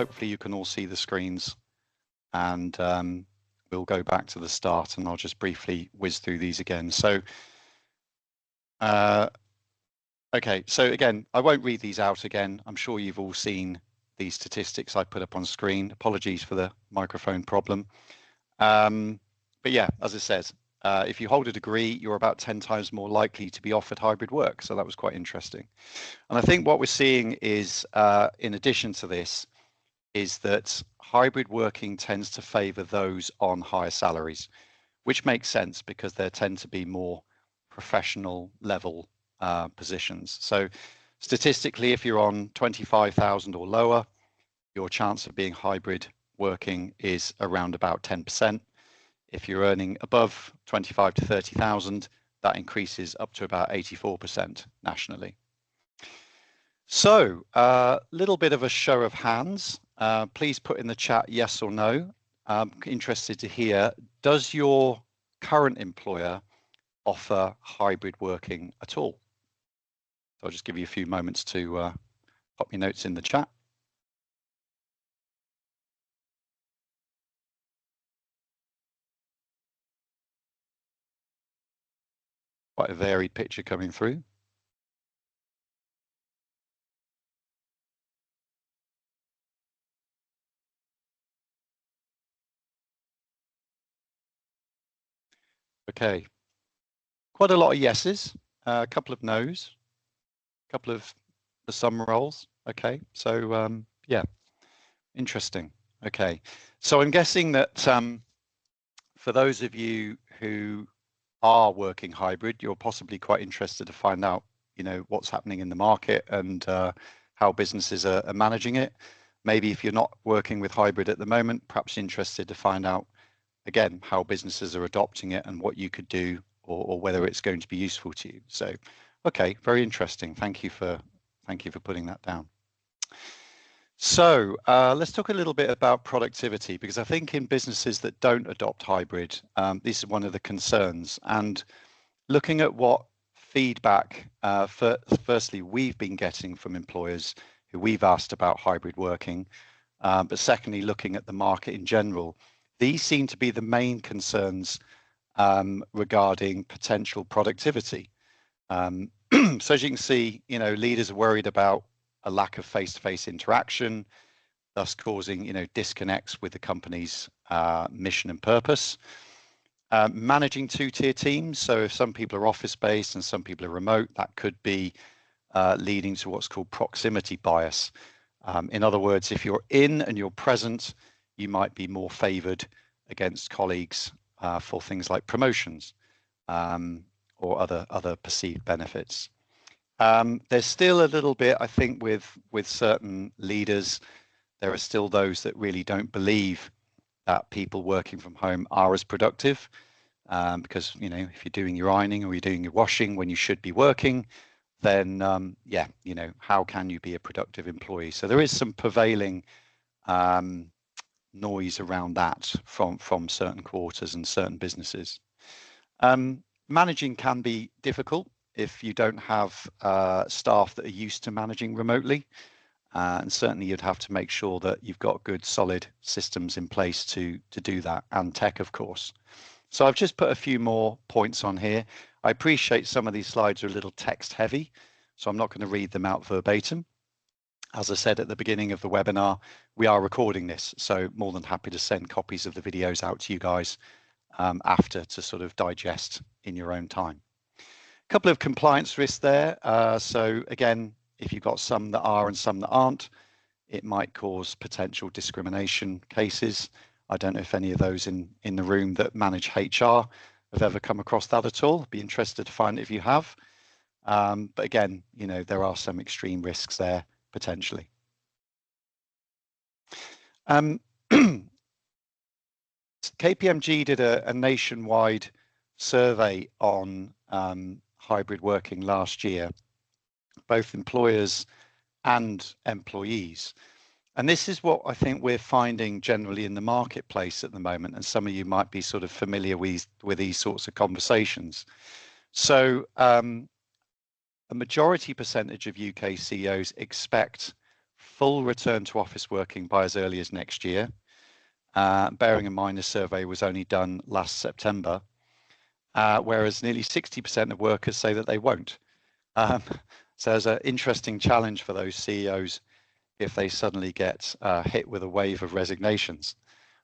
hopefully you can all see the screens, and we'll go back to the start, and I'll just briefly whiz through these again. So, okay, so again, I won't read these out again. I'm sure you've all seen these statistics I put up on screen. Apologies for the microphone problem. But yeah, as it says, if you hold a degree, you're about 10 times more likely to be offered hybrid work. So that was quite interesting. And I think what we're seeing is, in addition to this, is that hybrid working tends to favor those on higher salaries, which makes sense because there tend to be more professional level positions. So statistically, if you're on 25,000 or lower, your chance of being hybrid working is around about 10%. If you're earning above 25 to 30,000, that increases up to about 84% nationally. So a little bit of a show of hands. Please put in the chat yes or no. I'm interested to hear, does your current employer offer hybrid working at all? So I'll just give you a few moments to pop your notes in the chat. Quite a varied picture coming through. Okay, quite a lot of yeses, a couple of nos, a couple of for some roles. Okay, so yeah, interesting. Okay, so I'm guessing that for those of you who are working hybrid, you're possibly quite interested to find out, you know, what's happening in the market and how businesses are managing it. Maybe if you're not working with hybrid at the moment, perhaps interested to find out again how businesses are adopting it and what you could do, or whether it's going to be useful to you. So, okay, very interesting. Thank you for putting that down. So let's talk a little bit about productivity, because I think in businesses that don't adopt hybrid, this is one of the concerns. And looking at what feedback, firstly, we've been getting from employers who we've asked about hybrid working, but secondly, looking at the market in general, these seem to be the main concerns regarding potential productivity. So as you can see, you know, leaders are worried about a lack of face-to-face interaction, thus causing, you know, disconnects with the company's mission and purpose. Managing two-tier teams, so if some people are office-based and some people are remote, that could be leading to what's called proximity bias. In other words, if you're in and you're present, you might be more favored against colleagues for things like promotions or other perceived benefits. There's still a little bit, I think, with certain leaders, there are still those that really don't believe that people working from home are as productive, because, you know, if you're doing your ironing or you're doing your washing when you should be working, then yeah, you know, how can you be a productive employee? So there is some prevailing noise around that from certain quarters and certain businesses. Managing can be difficult if you don't have staff that are used to managing remotely, and certainly you'd have to make sure that you've got good solid systems in place to do that, and tech, of course. So I've just put a few more points on here. I appreciate some of these slides are a little text heavy, so I'm not going to read them out verbatim. As I said at the beginning of the webinar, we are recording this, so more than happy to send copies of the videos out to you guys after to sort of digest in your own time. A couple of compliance risks there. So again, if you've got some that are and some that aren't, it might cause potential discrimination cases. I don't know if any of those in the room that manage HR have ever come across that at all. I'd be interested to find if you have. But again, you know, there are some extreme risks there potentially. KPMG did a nationwide survey on hybrid working last year, both employers and employees. And this is what I think we're finding generally in the marketplace at the moment, and some of you might be sort of familiar with these sorts of conversations. So a majority percentage of UK CEOs expect full return to office working by as early as next year. Bearing in mind the survey was only done last September, whereas nearly 60% of workers say that they won't. So there's an interesting challenge for those CEOs if they suddenly get hit with a wave of resignations.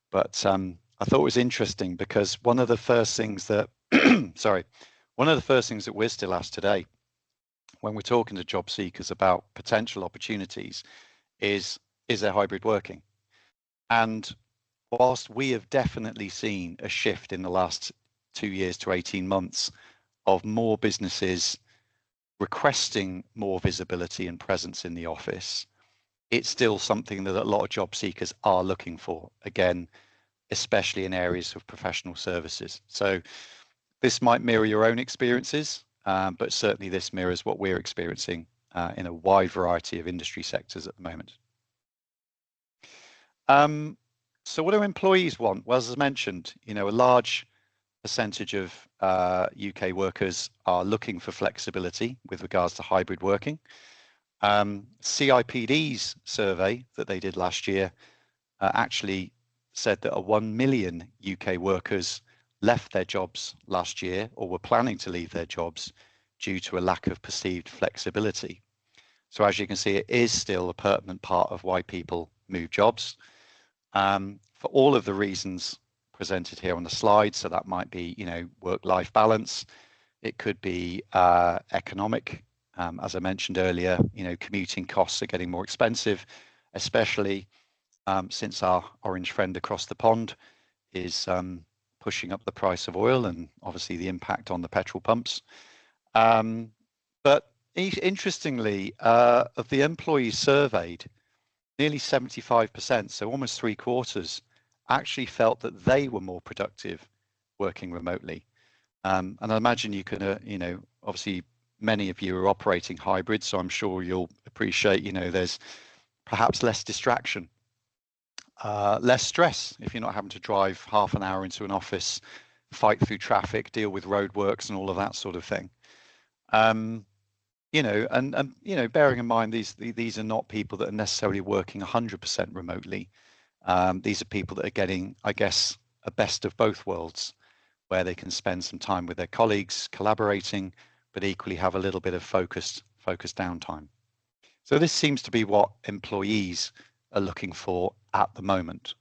But I thought it was interesting because one of the first things that, one of the first things that we're still asked today when we're talking to job seekers about potential opportunities is there hybrid working? And whilst we have definitely seen a shift in the last 2 years to 18 months of more businesses requesting more visibility and presence in the office, it's still something that a lot of job seekers are looking for, again, especially in areas of professional services. So this might mirror your own experiences, but certainly this mirrors what we're experiencing in a wide variety of industry sectors at the moment. So what do employees want? Well, as I mentioned, a large percentage of UK workers are looking for flexibility with regards to hybrid working. CIPD's survey that they did last year actually said that 1 million UK workers left their jobs last year or were planning to leave their jobs due to a lack of perceived flexibility. So as you can see, it is still a pertinent part of why people move jobs. For all of the reasons presented here on the slide, so that might be, work-life balance. It could be economic. As I mentioned earlier, commuting costs are getting more expensive, especially since our orange friend across the pond is pushing up the price of oil and obviously the impact on the petrol pumps. But interestingly, of the employees surveyed, nearly 75%, so almost 3/4, actually felt that they were more productive working remotely. And I imagine you can, obviously many of you are operating hybrid, so I'm sure you'll appreciate, there's perhaps less distraction, less stress if you're not having to drive half an hour into an office, fight through traffic, deal with roadworks and all of that sort of thing. Bearing in mind these are not people that are necessarily working 100% remotely. These are people that are getting, I guess, a best of both worlds, where they can spend some time with their colleagues, collaborating, but equally have a little bit of focused downtime. So this seems to be what employees are looking for at the moment.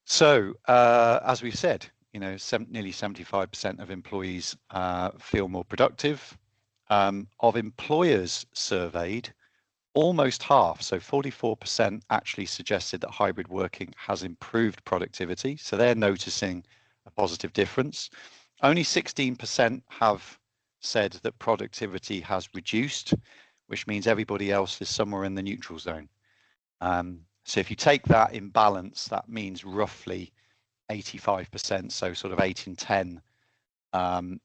So as we've said, nearly 75% of employees feel more productive. Of employers surveyed, almost half, so 44%, actually suggested that hybrid working has improved productivity. So they're noticing a positive difference. Only 16% have said that productivity has reduced, which means everybody else is somewhere in the neutral zone. So if you take that in balance, that means roughly 85%, so sort of 8 in 10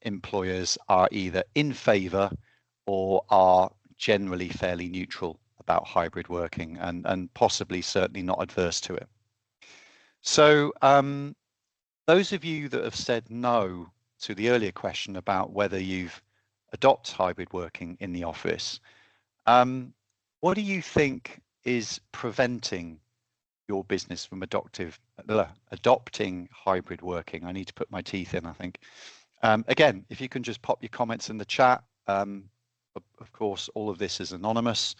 employers are either in favour or are generally fairly neutral about hybrid working and possibly certainly not adverse to it. So those of you that have said no to the earlier question about whether you've adopted hybrid working in the office, what do you think is preventing your business from adopting hybrid working? I need to put my teeth in, I think. Again, if you can just pop your comments in the chat. Of course, all of this is anonymous,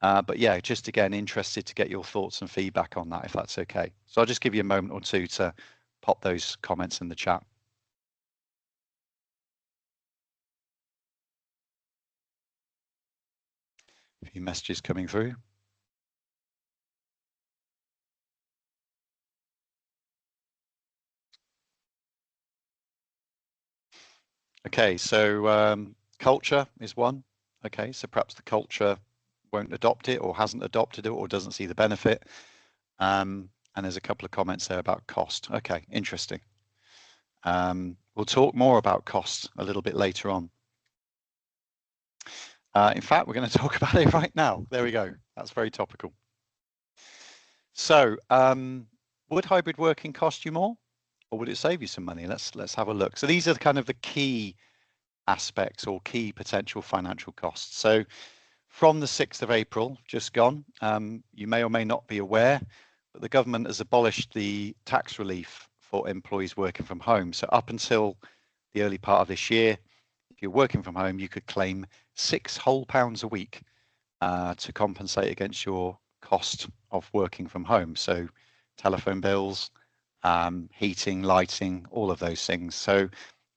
but yeah, just again, interested to get your thoughts and feedback on that, if that's okay. So I'll just give you a moment or two to pop those comments in the chat. A few messages coming through. Okay, so culture is one. Okay, so perhaps the culture won't adopt it or hasn't adopted it or doesn't see the benefit. And there's a couple of comments there about cost. Okay, interesting. We'll talk more about cost a little bit later on. In fact, we're going to talk about it right now. There we go. That's very topical. So would hybrid working cost you more or would it save you some money? Let's have a look. So these are kind of the key aspects or key potential financial costs. So From the 6th of April, just gone, you may or may not be aware, but the government has abolished the tax relief for employees working from home. So up until the early part of this year, if you're working from home, you could claim £6 a week to compensate against your cost of working from home. So telephone bills, heating, lighting, all of those things. So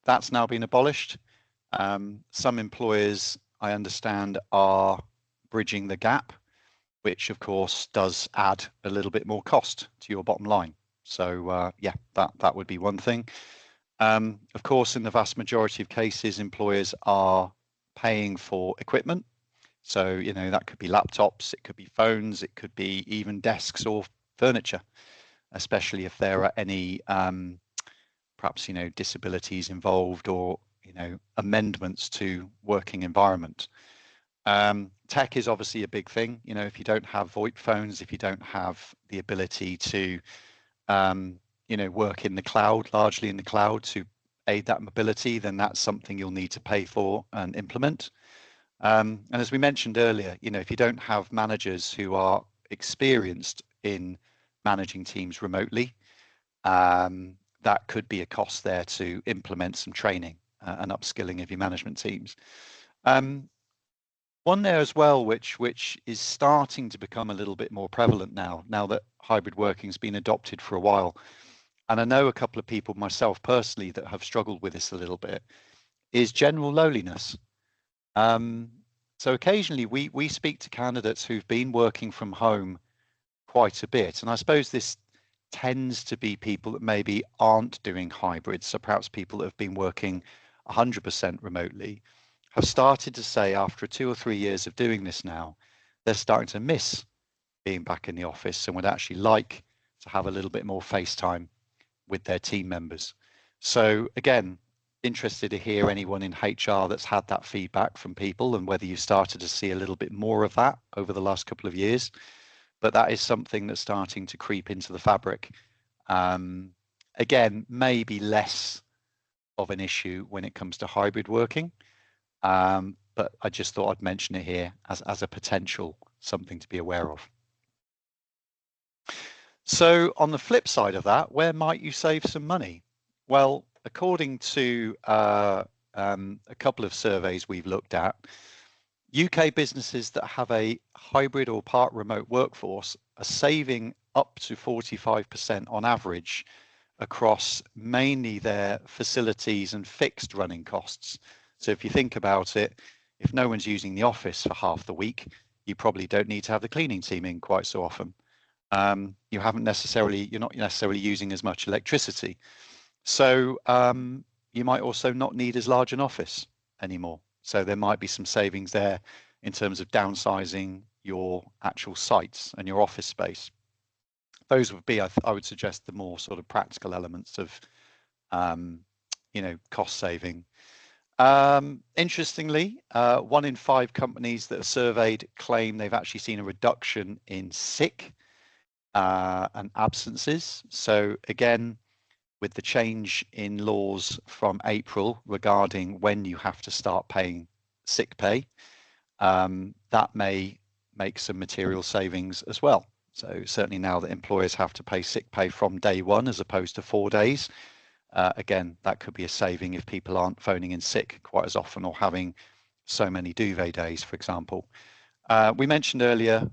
that's now been abolished. Some employers, I understand, are bridging the gap, which of course does add a little bit more cost to your bottom line. So yeah, that would be one thing. Of course, in the vast majority of cases, employers are paying for equipment. So, you know, that could be laptops, it could be phones, it could be even desks or furniture, especially if there are any perhaps, you know, disabilities involved or, you know, amendments to working environment. Tech is obviously a big thing. You know, if you don't have VoIP phones, if you don't have the ability to, you know, work in the cloud, largely in the cloud to aid that mobility, then that's something you'll need to pay for and implement. And as we mentioned earlier, you know, if you don't have managers who are experienced in managing teams remotely, that could be a cost there to implement some training and upskilling of your management teams. One there as well, which is starting to become a little bit more prevalent now that hybrid working has been adopted for a while. And I know a couple of people, myself personally, that have struggled with this a little bit, is general loneliness. So occasionally we speak to candidates who've been working from home quite a bit. And I suppose this tends to be people that maybe aren't doing hybrids. So perhaps people that have been working 100% remotely have started to say after 2 or 3 years of doing this now, they're starting to miss being back in the office and would actually like to have a little bit more face time with their team members. So again, interested to hear anyone in HR that's had that feedback from people and whether you've started to see a little bit more of that over the last couple of years. But that is something that's starting to creep into the fabric. Again, maybe less of an issue when it comes to hybrid working. But I just thought I'd mention it here as a potential something to be aware of. So on the flip side of that, where might you save some money? Well, according to a couple of surveys we've looked at, UK businesses that have a hybrid or part remote workforce are saving up to 45% on average across mainly their facilities and fixed running costs. So if you think about it, if no one's using the office for half the week, you probably don't need to have the cleaning team in quite so often. You're not necessarily using as much electricity. So you might also not need as large an office anymore. So there might be some savings there in terms of downsizing your actual sites and your office space. Those would be, I would suggest, the more sort of practical elements of, you know, cost saving. Interestingly, 1 in 5 companies that are surveyed claim they've actually seen a reduction in sick and absences. So again, with the change in laws from April regarding when you have to start paying sick pay, that may make some material savings as well. So certainly now that employers have to pay sick pay from day one as opposed to 4 days, again, that could be a saving if people aren't phoning in sick quite as often or having so many duvet days, for example. We mentioned earlier,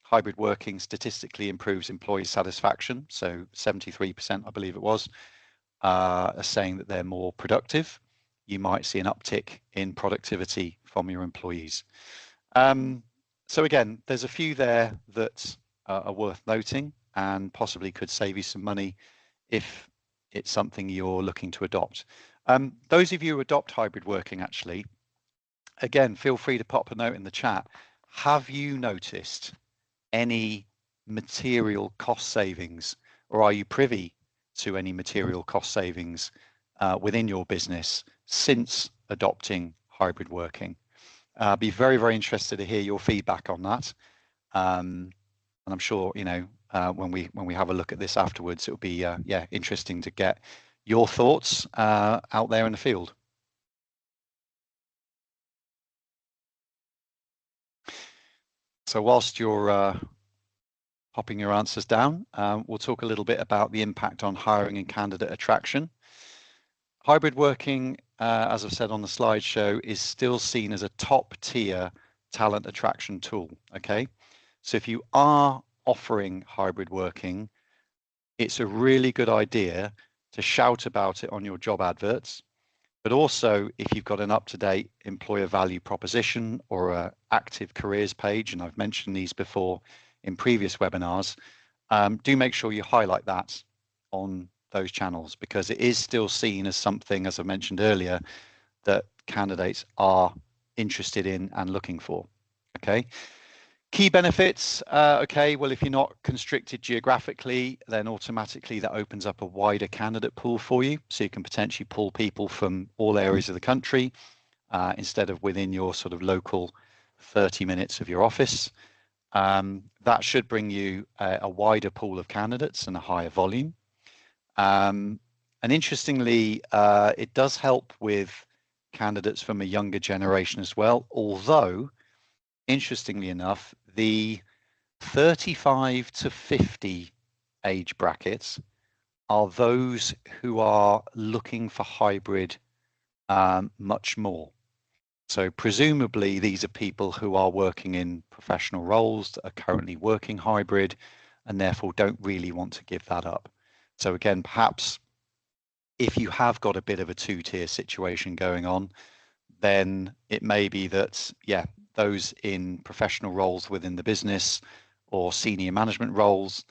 hybrid working statistically improves employee satisfaction. So 73%, I believe it was, are saying that they're more productive. You might see an uptick in productivity from your employees. So again, there's a few there that are worth noting and possibly could save you some money if it's something you're looking to adopt. Those of you who adopt hybrid working, actually, again, feel free to pop a note in the chat. Have you noticed any material cost savings, or are you privy to any material cost savings within your business since adopting hybrid working? I'd be very, very interested to hear your feedback on that. And I'm sure, you know, when we have a look at this afterwards, it'll be yeah, interesting to get your thoughts out there in the field. So whilst you're popping your answers down, we'll talk a little bit about the impact on hiring and candidate attraction. Hybrid working, as I've said on the slideshow, is still seen as a top tier talent attraction tool. Okay, so if you are offering hybrid working, it's a really good idea to shout about it on your job adverts. But also, if you've got an up-to-date employer value proposition or an active careers page, and I've mentioned these before in previous webinars, do make sure you highlight that on those channels, because it is still seen as something, as I mentioned earlier, that candidates are interested in and looking for. Okay. Key benefits, okay, well, if you're not constricted geographically, then automatically that opens up a wider candidate pool for you. So you can potentially pull people from all areas of the country instead of within your sort of local 30 minutes of your office. That should bring you a wider pool of candidates and a higher volume. And interestingly, it does help with candidates from a younger generation as well, although interestingly enough, the 35 to 50 age brackets are those who are looking for hybrid much more. So presumably these are people who are working in professional roles that are currently working hybrid and therefore don't really want to give that up. So again, perhaps if you have got a bit of a two-tier situation going on, then it may be that, yeah, those in professional roles within the business or senior management roles,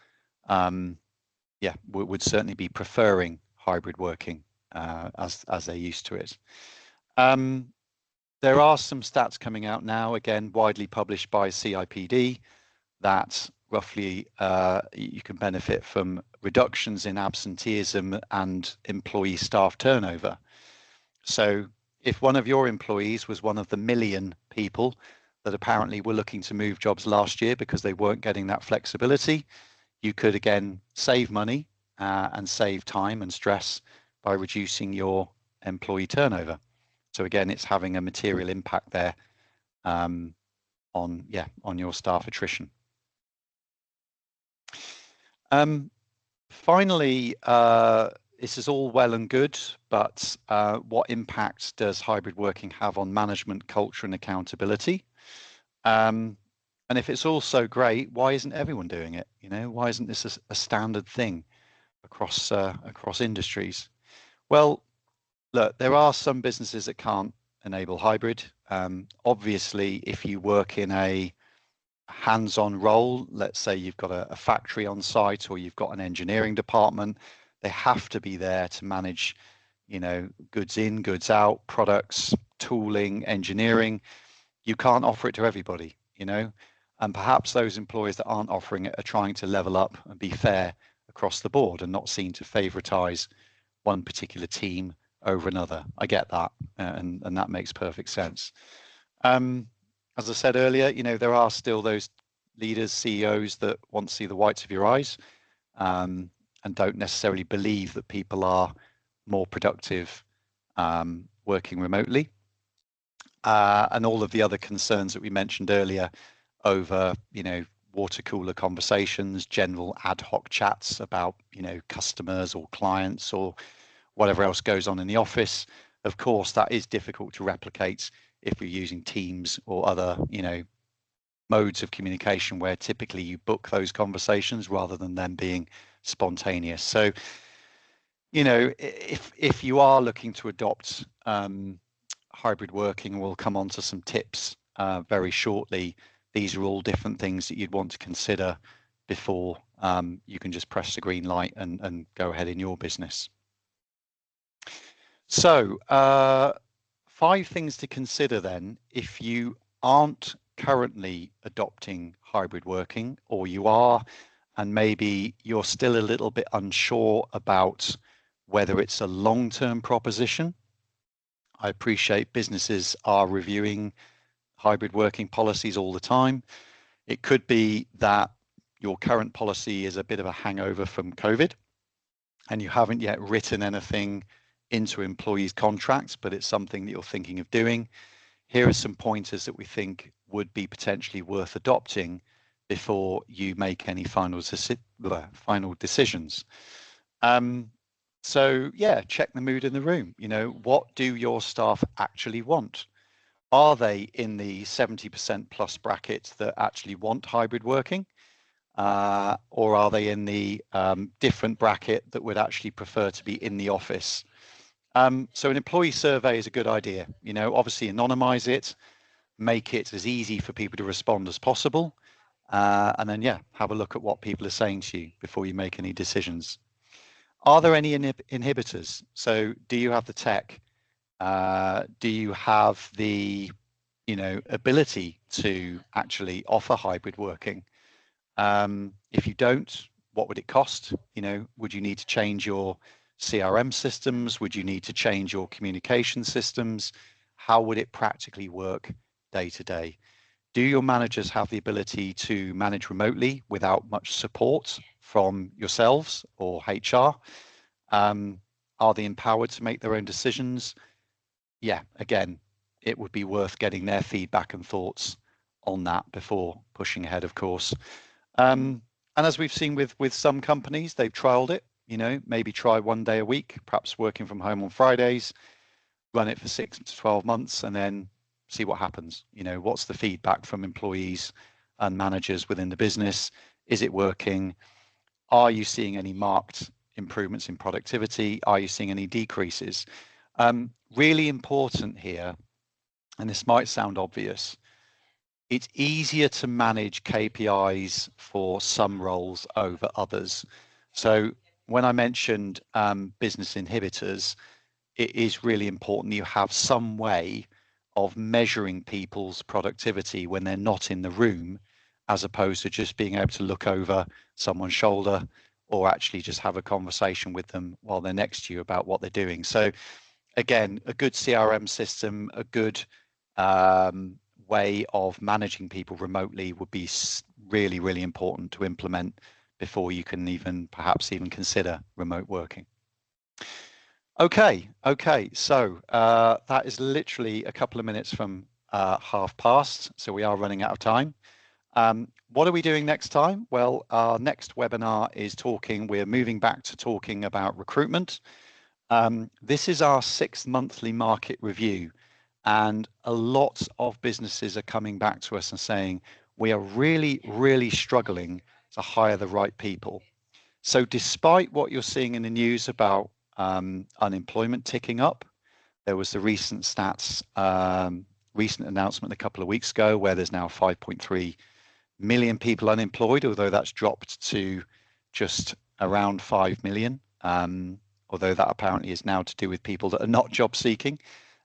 yeah, would certainly be preferring hybrid working as they're used to it. There are some stats coming out now, again, widely published by CIPD, that roughly you can benefit from reductions in absenteeism and employee staff turnover. So if one of your employees was one of the million people that apparently were looking to move jobs last year because they weren't getting that flexibility, you could again save money and save time and stress by reducing your employee turnover. So again, it's having a material impact there on your staff attrition. Finally, this is all well and good, but what impact does hybrid working have on management culture and accountability? And if it's all so great, why isn't everyone doing it? You know, why isn't this a standard thing across industries? Well, look, there are some businesses that can't enable hybrid. Obviously, if you work in a hands-on role, let's say you've got a factory on site or you've got an engineering department, they have to be there to manage, you know, goods in, goods out, products, tooling, engineering. You can't offer it to everybody, you know, and perhaps those employers that aren't offering it are trying to level up and be fair across the board and not seen to favoritize one particular team over another. I get that, and that makes perfect sense. As I said earlier, you know, there are still those leaders, CEOs that want to see the whites of your eyes and don't necessarily believe that people are more productive working remotely. And all of the other concerns that we mentioned earlier over, you know, water cooler conversations, general ad hoc chats about, you know, customers or clients or whatever else goes on in the office. Of course, that is difficult to replicate if you're using Teams or other, you know, modes of communication where typically you book those conversations rather than them being spontaneous. So, you know, if you are looking to adopt hybrid working, we'll come on to some tips very shortly. These are all different things that you'd want to consider before you can just press the green light and go ahead in your business. So 5 things to consider then if you aren't currently adopting hybrid working, or you are and maybe you're still a little bit unsure about whether it's a long-term proposition. I appreciate businesses are reviewing hybrid working policies all the time. It could be that your current policy is a bit of a hangover from COVID and you haven't yet written anything into employees' contracts, but it's something that you're thinking of doing. Here are some pointers that we think would be potentially worth adopting before you make any final decisions. So yeah, check the mood in the room. What do your staff actually want? Are they in the 70% plus bracket that actually want hybrid working? Or are they in the different bracket that would actually prefer to be in the office? So an employee survey is a good idea. Obviously anonymize it, make it as easy for people to respond as possible. And then, yeah, have a look at what people are saying to you before you make any decisions. Are there any inhibitors? So do you have the tech? Do you have the ability to actually offer hybrid working? If you don't, what would it cost? Would you need to change your CRM systems? Would you need to change your communication systems? How would it practically work day to day? Do your managers have the ability to manage remotely without much support from yourselves or HR? Are they empowered to make their own decisions? Yeah, again, it would be worth getting their feedback and thoughts on that before pushing ahead, of course. And as we've seen with some companies, they've trialed it, maybe try 1 day a week, perhaps working from home on Fridays, run it for 6 to 12 months, and then see what happens. What's the feedback from employees and managers within the business? Is it working? Are you seeing any marked improvements in productivity? Are you seeing any decreases? Really important here, and this might sound obvious, it's easier to manage KPIs for some roles over others. So when I mentioned business inhibitors, it is really important you have some way of measuring people's productivity when they're not in the room, as opposed to just being able to look over someone's shoulder or actually just have a conversation with them while they're next to you about what they're doing. So again, a good CRM system, a good way of managing people remotely would be really, really important to implement before you can perhaps even consider remote working. Okay, so that is literally a couple of minutes from past, so we are running out of time. What are we doing next time? Well, our next webinar is we're moving back to talking about recruitment. This is our 6th monthly market review, and a lot of businesses are coming back to us and saying, we are really, really struggling to hire the right people. So despite what you're seeing in the news about unemployment ticking up, there was the recent stats, recent announcement a couple of weeks ago where there's now 5.3 million people unemployed, although that's dropped to just around 5 million. Although that apparently is now to do with people that are not job seeking,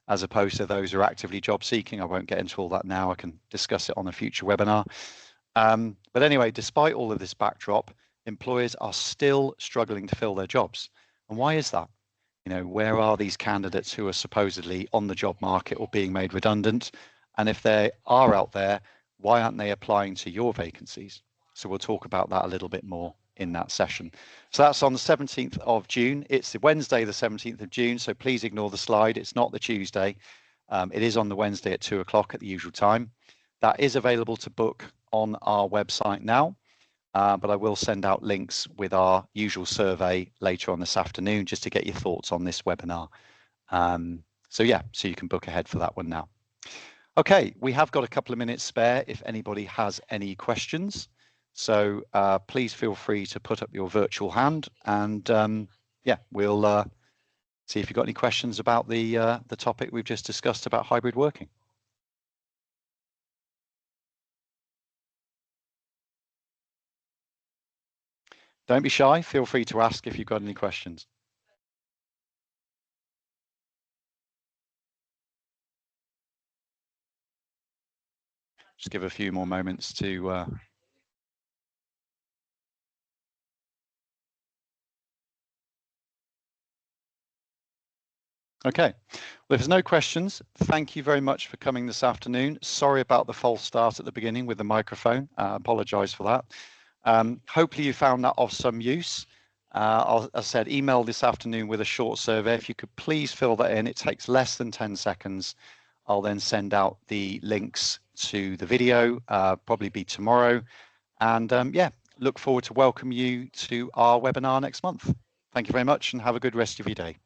as opposed to those who are actively job seeking. I won't get into all that now. I can discuss it on a future webinar. But anyway, despite all of this backdrop, employers are still struggling to fill their jobs. And why is that? Where are these candidates who are supposedly on the job market or being made redundant? And if they are out there, why aren't they applying to your vacancies? So we'll talk about that a little bit more in that session. So that's on the 17th of June. It's the Wednesday, the 17th of June. So please ignore the slide. It's not the Tuesday. It is on the Wednesday at 2 o'clock at the usual time. That is available to book on our website now. But I will send out links with our usual survey later on this afternoon just to get your thoughts on this webinar. So you can book ahead for that one now. Okay, we have got a couple of minutes spare if anybody has any questions. So please feel free to put up your virtual hand, and we'll see if you've got any questions about the topic we've just discussed about hybrid working. Don't be shy. Feel free to ask if you've got any questions. Just give a few more moments to Okay, well, if there's no questions, thank you very much for coming this afternoon. Sorry about the false start at the beginning with the microphone. Apologise for that. Hopefully you found that of some use. As I said, email this afternoon with a short survey. If you could please fill that in, it takes less than 10 seconds. I'll then send out the links to the video, probably be tomorrow. And yeah, look forward to welcome you to our webinar next month. Thank you very much and have a good rest of your day.